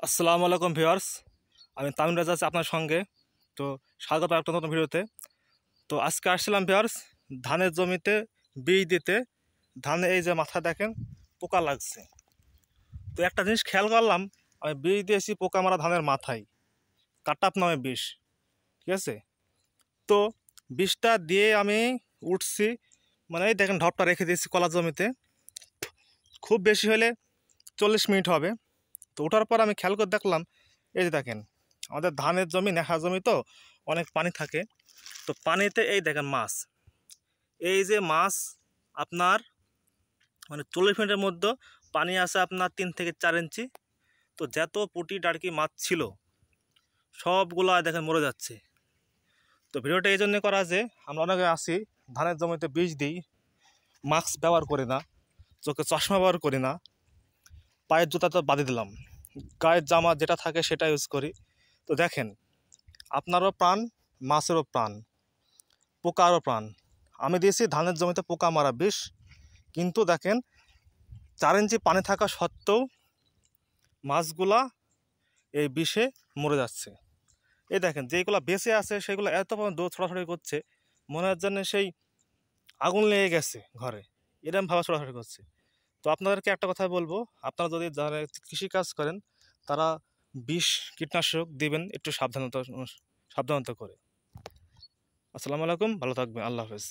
আসসালামু আলাইকুম ভিউয়ার্স, আমি তামিম রাজা আছি আপনার সঙ্গে। তো স্বাগত একটা নতুন ভিডিওতে। তো আজকে আসছিলাম ভিউয়ার্স ধানের জমিতে বীজ দিতে। ধানে এই যে মাথা দেখেন পোকা লাগছে। তো একটা জিনিস খেয়াল করলাম, আমি বীজ দিয়েছি পোকা মারা ধানের মাথায়, কাটাপ নামে বিষ। ঠিক আছে, তো বিষটা দিয়ে আমি উঠছি, মানে এই দেখেন ঢপটা রেখে দিয়েছি কলা জমিতে। খুব বেশি হলে 40 মিনিট হবে। তো ওঠার পর আমি খেয়াল করে দেখলাম, এই যে দেখেন আমাদের ধানের জমি নেখা জমি, তো অনেক পানি থাকে। তো পানিতে এই দেখেন মাছ, এই যে মাছ আপনার মানে 40 মিনিটের মধ্যে পানি আছে আপনার 3 থেকে 4 ইঞ্চি। তো যত পুঁটি ডাড়কি মাছ ছিল সবগুলা দেখেন মরে যাচ্ছে। তো ভিডিওটা এই জন্য করা যে আমরা অনেকে আসি ধানের জমিতে বীজ দিই, মাস্ক ব্যবহার করি না, চোখে চশমা ব্যবহার করি না, পায়ের জুতা তো বাদই দিলাম, গায়ের জামা যেটা থাকে সেটা ইউজ করি। তো দেখেন আপনারও প্রাণ, মাছেরও প্রাণ, পোকারও প্রাণ। আমি দিয়েছি ধানের জমিতে পোকা মারা বিষ, কিন্তু দেখেন 4 ইঞ্চি পানি থাকা সত্ত্বেও মাছগুলা এই বিষে মরে যাচ্ছে। এই দেখেন যেগুলো বেঁচে আছে সেগুলো এত দৌড় ছড়াছড়ি করছে, মনে হয় যেন সেই আগুন লেগে গেছে ঘরে, এরকম ভাবে ছড়াছড়ি করছে। তো আপনাদেরকে একটা কথা বলবো, আপনারা যদি যারা কৃষিকাজ করেন তারা বিষ কীটনাশক দিবেন একটু সাবধানতা করে। আসসালামু আলাইকুম, ভালো থাকবেন, আল্লাহ হাফেজ।